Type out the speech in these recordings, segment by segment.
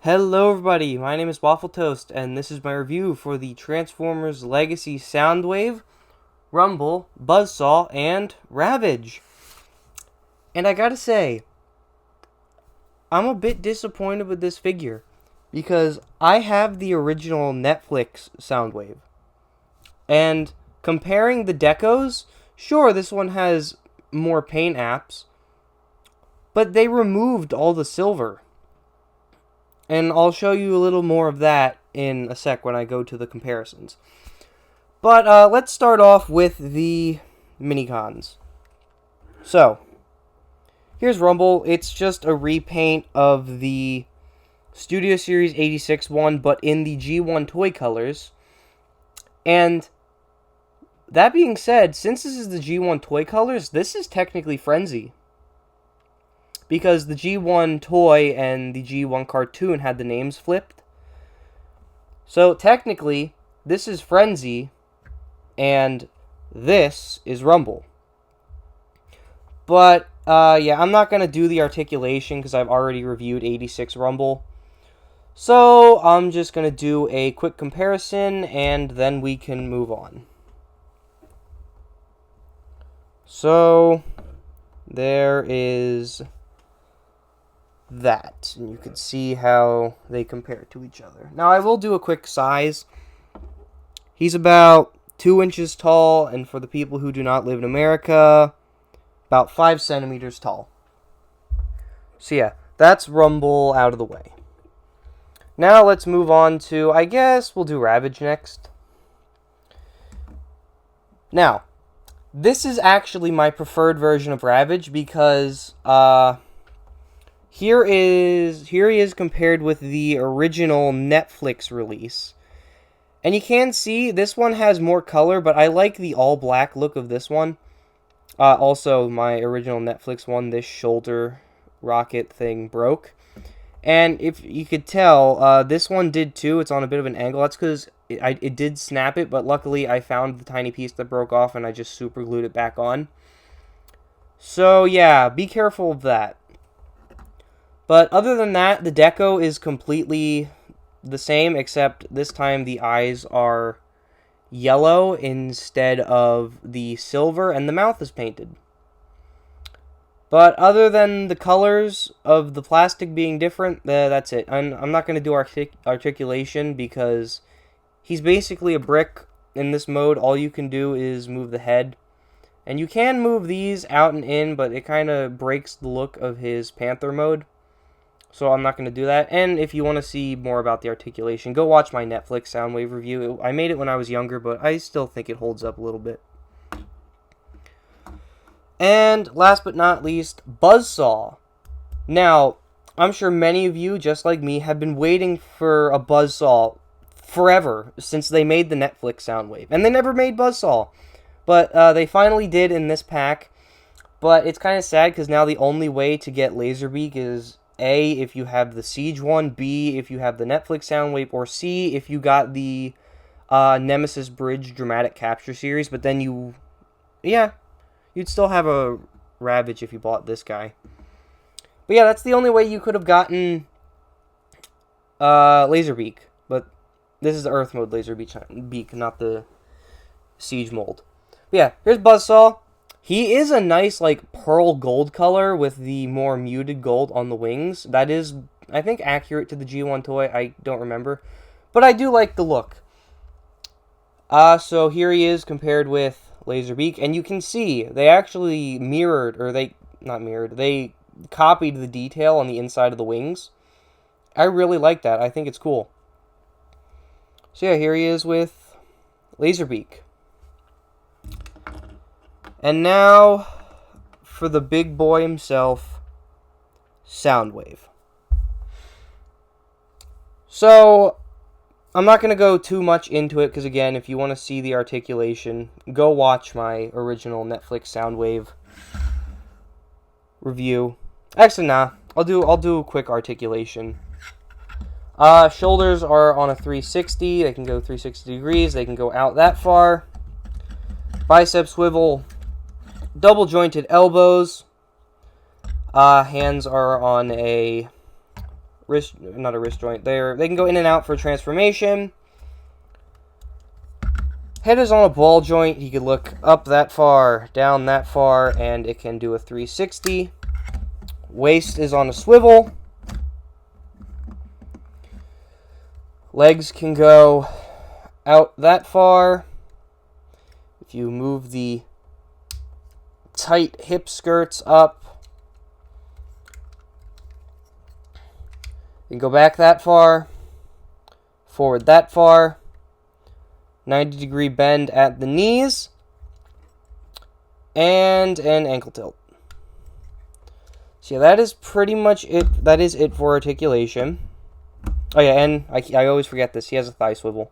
Hello everybody, my name is Waffle Toast, and this is my review for the Transformers Legacy Soundwave, Rumble, Buzzsaw, and Ravage. And I gotta say, I'm a bit disappointed with this figure, because I have the original Netflix Soundwave. And comparing the decos, sure, this one has more paint apps, but they removed all the silver. And I'll show you a little more of that in a sec when I go to the comparisons. But let's start off with the minicons. So, here's Rumble. It's just a repaint of the Studio Series 86 one, but in the G1 toy colors. And that being said, since this is the G1 toy colors, this is technically Frenzy. Because the G1 toy and the G1 cartoon had the names flipped. So technically, this is Frenzy, and this is Rumble. But, yeah, I'm not going to do the articulation because I've already reviewed 86 Rumble. So, I'm just going to do a quick comparison, and then we can move on. So, there is that, and you can see how they compare to each other. Now, I will do a quick size. He's about 2 inches tall, and for the people who do not live in America, about 5 centimeters tall. So yeah, that's Rumble out of the way. Now let's move on to, I guess we'll do Ravage next. Now, this is actually my preferred version of Ravage because, here he is compared with the original Netflix release. And you can see this one has more color, but I like the all-black look of this one. Also, my original Netflix one, this shoulder rocket thing broke. And if you could tell, this one did too. It's on a bit of an angle. That's because it did snap it, but luckily I found the tiny piece that broke off and I just super glued it back on. So yeah, be careful of that. But other than that, the deco is completely the same, except this time the eyes are yellow instead of the silver, and the mouth is painted. But other than the colors of the plastic being different, that's it. I'm not going to do articulation because he's basically a brick in this mode. All you can do is move the head. And you can move these out and in, but it kind of breaks the look of his Panther mode. So I'm not going to do that. And if you want to see more about the articulation, go watch my Netflix Soundwave review. I made it when I was younger, but I still think it holds up a little bit. And last but not least, Buzzsaw. Now, I'm sure many of you, just like me, have been waiting for a Buzzsaw forever since they made the Netflix Soundwave. And they never made Buzzsaw. But they finally did in this pack. But it's kind of sad because now the only way to get Laserbeak is A, if you have the Siege one, B, if you have the Netflix Soundwave, or C, if you got the Nemesis Bridge Dramatic Capture series, but then you'd still have a Ravage if you bought this guy. But yeah, that's the only way you could have gotten Laserbeak, but this is the Earth mode Laserbeak, not the Siege mold. But yeah, here's Buzzsaw. He is a nice, like, pearl gold color with the more muted gold on the wings. That is, I think, accurate to the G1 toy. I don't remember. But I do like the look. So here he is compared with Laserbeak. And you can see, they actually they copied the detail on the inside of the wings. I really like that. I think it's cool. So yeah, here he is with Laserbeak. And now, for the big boy himself, Soundwave. So, I'm not going to go too much into it, because again, if you want to see the articulation, go watch my original Netflix Soundwave review. Actually, nah, I'll do a quick articulation. Shoulders are on a 360, they can go 360 degrees, they can go out that far. Bicep swivel, double jointed elbows. Hands are on a not a wrist joint. They can go in and out for transformation. Head is on a ball joint. He could look up that far, down that far, and it can do a 360. Waist is on a swivel. Legs can go out that far. If you move the tight hip skirts up, you can go back that far, forward that far. 90-degree bend at the knees, and an ankle tilt. So yeah, that is pretty much it. That is it for articulation. Oh yeah, and I always forget this. He has a thigh swivel.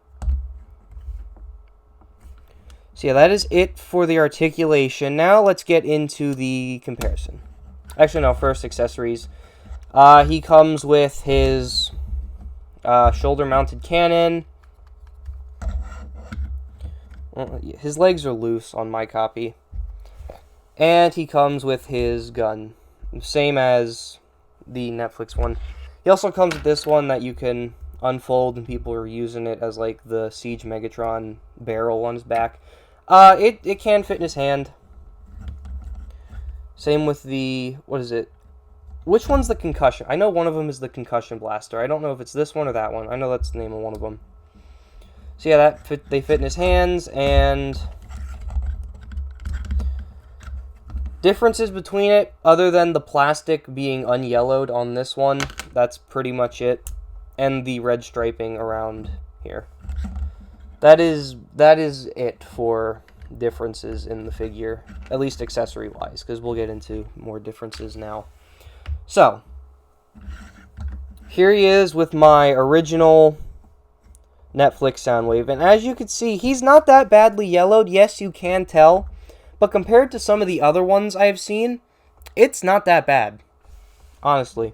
So yeah, that is it for the articulation. Now let's get into the comparison. Actually, no, first accessories. He comes with his shoulder-mounted cannon. His legs are loose on my copy. And he comes with his gun. Same as the Netflix one. He also comes with this one that you can unfold, and people are using it as like the Siege Megatron barrel on his back. It can fit in his hand. Same with the... what is it? Which one's the concussion? I know one of them is the concussion blaster. I don't know if it's this one or that one. I know that's the name of one of them. So yeah, they fit in his hands, and differences between it, other than the plastic being unyellowed on this one, that's pretty much it, and the red striping around here. That is it for differences in the figure, at least accessory-wise, because we'll get into more differences now. So, here he is with my original Netflix Soundwave, and as you can see, he's not that badly yellowed. Yes, you can tell, but compared to some of the other ones I've seen, it's not that bad, honestly.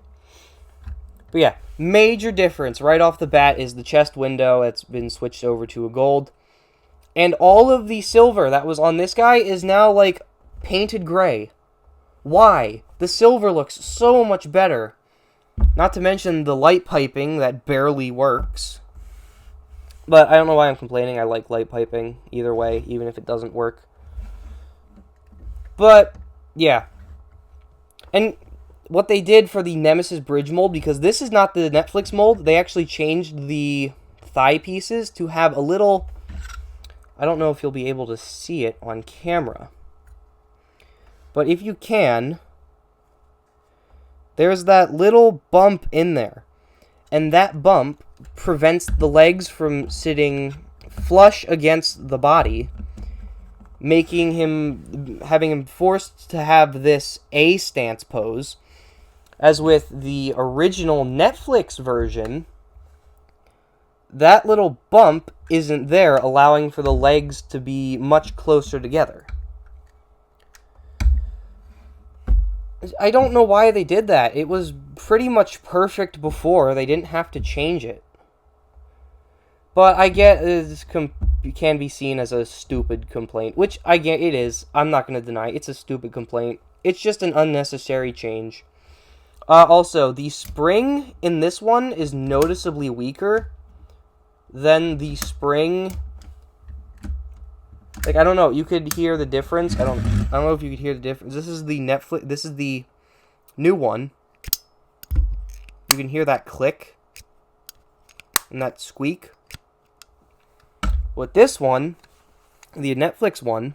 But yeah, major difference right off the bat is the chest window that's been switched over to a gold, and all of the silver that was on this guy is now like painted gray. Why? The silver looks so much better. Not to mention the light piping that barely works. But I don't know why I'm complaining. I like light piping either way, even if it doesn't work. But, yeah. And what they did for the Nemesis bridge mold, because this is not the Netflix mold, they actually changed the thigh pieces to have a little... I don't know if you'll be able to see it on camera. But if you can, there's that little bump in there. And that bump prevents the legs from sitting flush against the body, having him forced to have this A stance pose. As with the original Netflix version, that little bump isn't there, allowing for the legs to be much closer together. I don't know why they did that. It was pretty much perfect before. They didn't have to change it. But I get this can be seen as a stupid complaint, which I get it is. I'm not going to deny it's a stupid complaint. It's just an unnecessary change. Also, the spring in this one is noticeably weaker than the spring. Like, I don't know. You could hear the difference. I don't know if you could hear the difference. This is the Netflix. This is the new one. You can hear that click and that squeak. With this one, the Netflix one,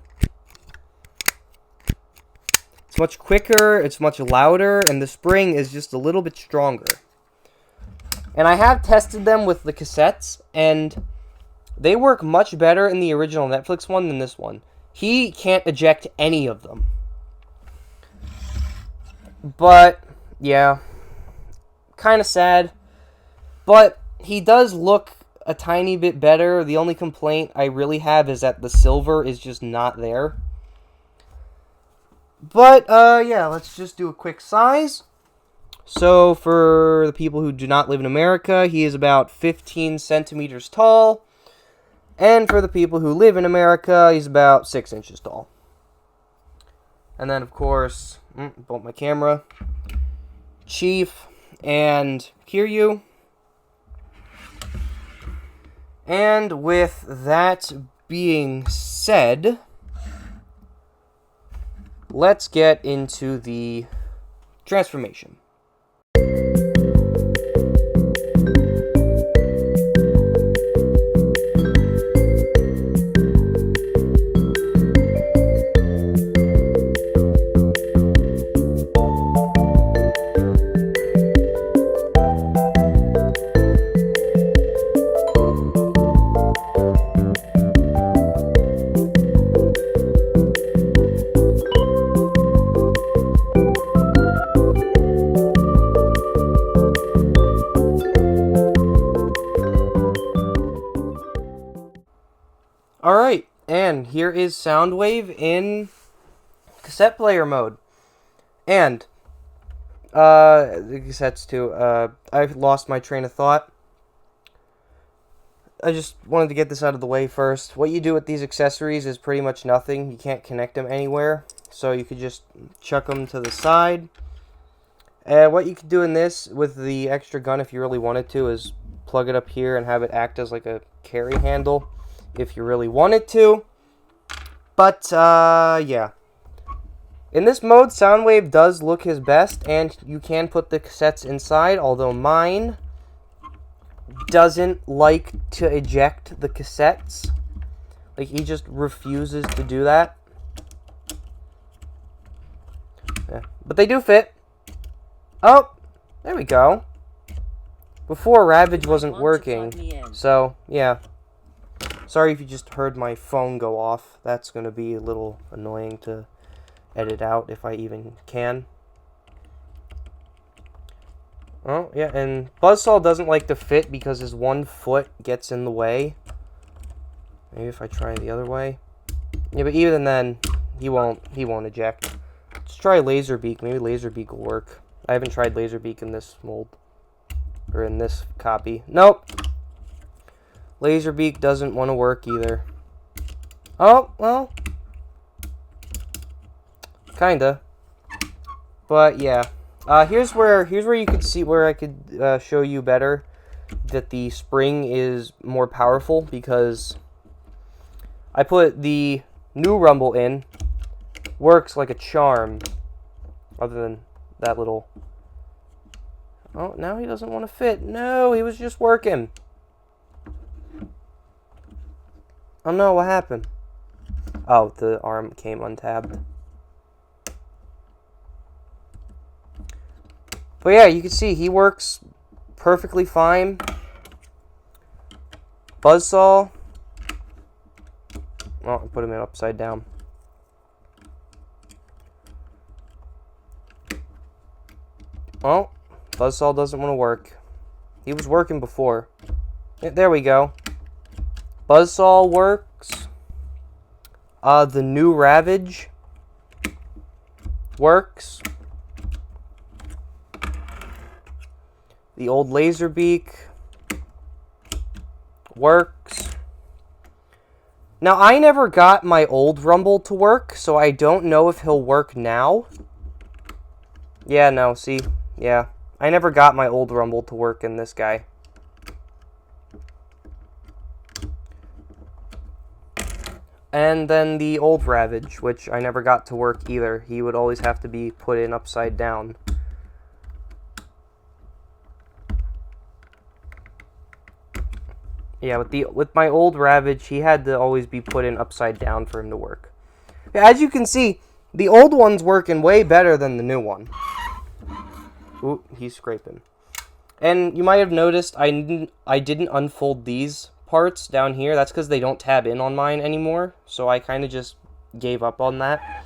it's much quicker, it's much louder, and the spring is just a little bit stronger. And I have tested them with the cassettes, and they work much better in the original Netflix one than this one. He can't eject any of them. But, yeah, kind of sad. But he does look a tiny bit better. The only complaint I really have is that the silver is just not there. But, yeah, let's just do a quick size. So, for the people who do not live in America, he is about 15 centimeters tall. And for the people who live in America, he's about 6 inches tall. And then, of course, bump my camera. Chief and hear you. And with that being said, let's get into the transformation. Alright, and here is Soundwave in cassette player mode. And, the cassettes too. I've lost my train of thought. I just wanted to get this out of the way first. What you do with these accessories is pretty much nothing. You can't connect them anywhere. So you could just chuck them to the side. And what you could do in this with the extra gun, if you really wanted to, is plug it up here and have it act as like a carry handle, if you really wanted to. But, yeah. In this mode, Soundwave does look his best, and you can put the cassettes inside, although mine doesn't like to eject the cassettes. Like, he just refuses to do that. Yeah. But they do fit. Oh, there we go. Before, Ravage wasn't working, so, yeah. Sorry if you just heard my phone go off. That's going to be a little annoying to edit out if I even can. Oh, yeah, and Buzzsaw doesn't like to fit because his one foot gets in the way. Maybe if I try the other way. Yeah, but even then, he won't eject. Let's try Laserbeak. Maybe Laserbeak will work. I haven't tried Laserbeak in this mold. Or in this copy. Nope. Laserbeak doesn't want to work either. Oh, well. Kinda. But, yeah. Here's where you could see where I could show you better that the spring is more powerful, because I put the new rumble in. Works like a charm. Other than that little... Oh, now he doesn't want to fit. No, he was just working. Oh no, what happened? Oh, the arm came untabbed. But yeah, you can see he works perfectly fine. Buzzsaw. Oh, I put him in upside down. Oh, Buzzsaw doesn't want to work. He was working before. Yeah, there we go. Buzzsaw works. The new Ravage works. The old Laserbeak works. Now, I never got my old Rumble to work, so I don't know if he'll work now. Yeah, no, see? Yeah. I never got my old Rumble to work in this guy. And then the old Ravage, which I never got to work either. He would always have to be put in upside down. Yeah, with my old Ravage, he had to always be put in upside down for him to work. As you can see, the old one's working way better than the new one. Ooh, he's scraping. And you might have noticed I didn't unfold these parts down here. That's because they don't tab in on mine anymore. So I kind of just gave up on that.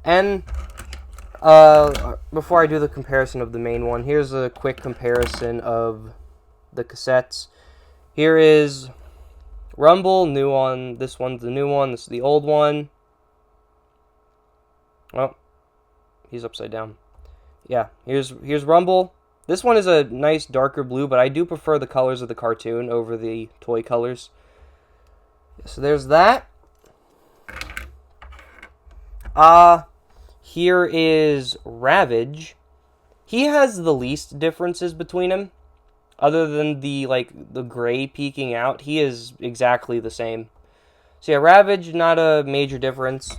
And before I do the comparison of the main one, here's a quick comparison of the cassettes. Here is Rumble, new one. This one's the new one. This is the old one. Oh, he's upside down. Yeah, here's Rumble. This one is a nice darker blue, but I do prefer the colors of the cartoon over the toy colors. So there's that. Here is Ravage. He has the least differences between him. Other than the, like, the gray peeking out, he is exactly the same. So yeah, Ravage, not a major difference.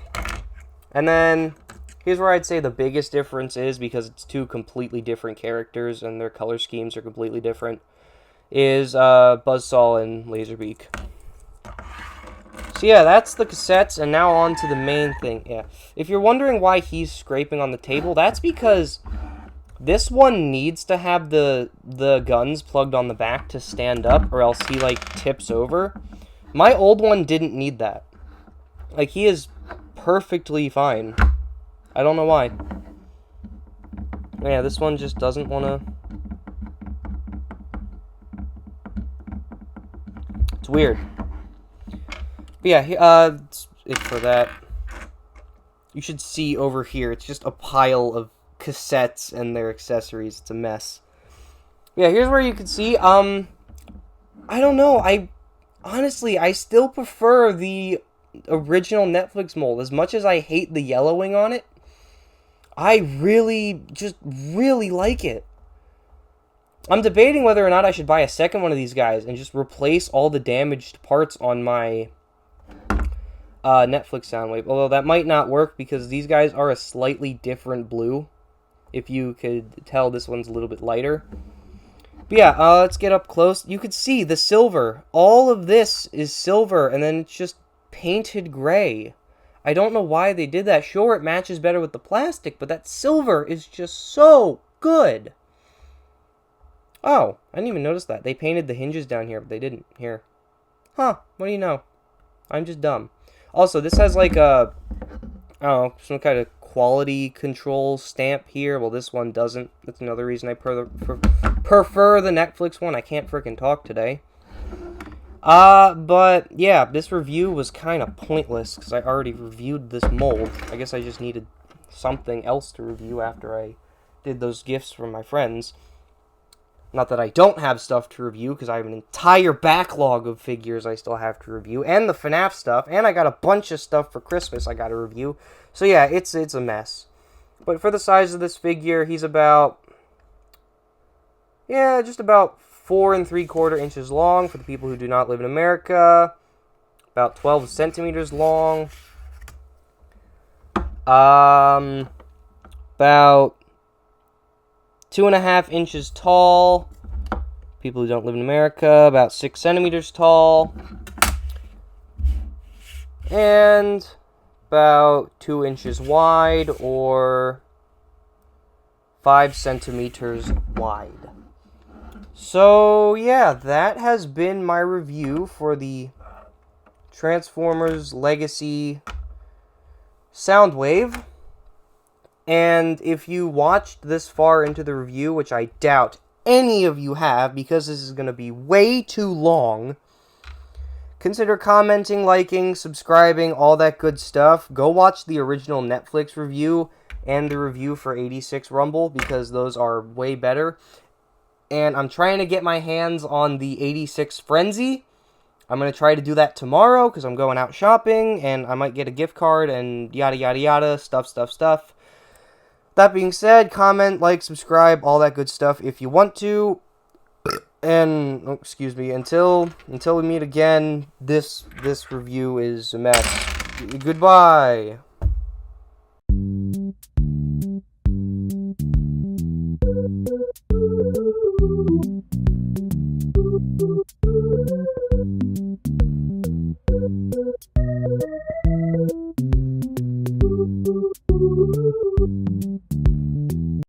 And then, here's where I'd say the biggest difference is, because it's two completely different characters and their color schemes are completely different, is Buzzsaw and Laserbeak. So yeah, that's the cassettes, and now on to the main thing. Yeah, if you're wondering why he's scraping on the table, that's because this one needs to have the guns plugged on the back to stand up, or else he, like, tips over. My old one didn't need that. Like, he is perfectly fine. I don't know why. Yeah, this one just doesn't want to... It's weird. But yeah, it's it for that. You should see over here, it's just a pile of cassettes and their accessories. It's a mess. Yeah, here's where you can see, I don't know, honestly, I still prefer the original Netflix mold. As much as I hate the yellowing on it, I really like it. I'm debating whether or not I should buy a second one of these guys and just replace all the damaged parts on my Netflix Soundwave. Although that might not work because these guys are a slightly different blue. If you could tell, this one's a little bit lighter. But yeah, let's get up close. You could see the silver. All of this is silver, and then it's just painted gray. I don't know why they did that. Sure, it matches better with the plastic, but that silver is just so good. Oh, I didn't even notice that. They painted the hinges down here, but they didn't here. Huh, what do you know? I'm just dumb. Also, this has like a, I don't know, some kind of quality control stamp here. Well, this one doesn't. That's another reason I prefer the Netflix one. I can't freaking talk today. But yeah, this review was kind of pointless because I already reviewed this mold. I guess I just needed something else to review after I did those gifts from my friends. Not that I don't have stuff to review, because I have an entire backlog of figures I still have to review, and the FNAF stuff, and I got a bunch of stuff for Christmas I got to review. So yeah, it's a mess. But for the size of this figure, he's about, yeah, just about 4 3/4 inches long for the people who do not live in America. About 12 centimeters long. About 2.5 inches tall. People who don't live in America, about 6 centimeters tall. And about 2 inches wide, or 5 centimeters wide. So, yeah, that has been my review for the Transformers Legacy Soundwave. And if you watched this far into the review, which I doubt any of you have, because this is going to be way too long, consider commenting, liking, subscribing, all that good stuff. Go watch the original Netflix review and the review for 86 Rumble, because those are way better. And I'm trying to get my hands on the 86 Frenzy. I'm going to try to do that tomorrow, because I'm going out shopping, and I might get a gift card, and yada yada yada, stuff. That being said, comment, like, subscribe, all that good stuff if you want to. And, oh, excuse me, until we meet again, this review is a mess. Goodbye.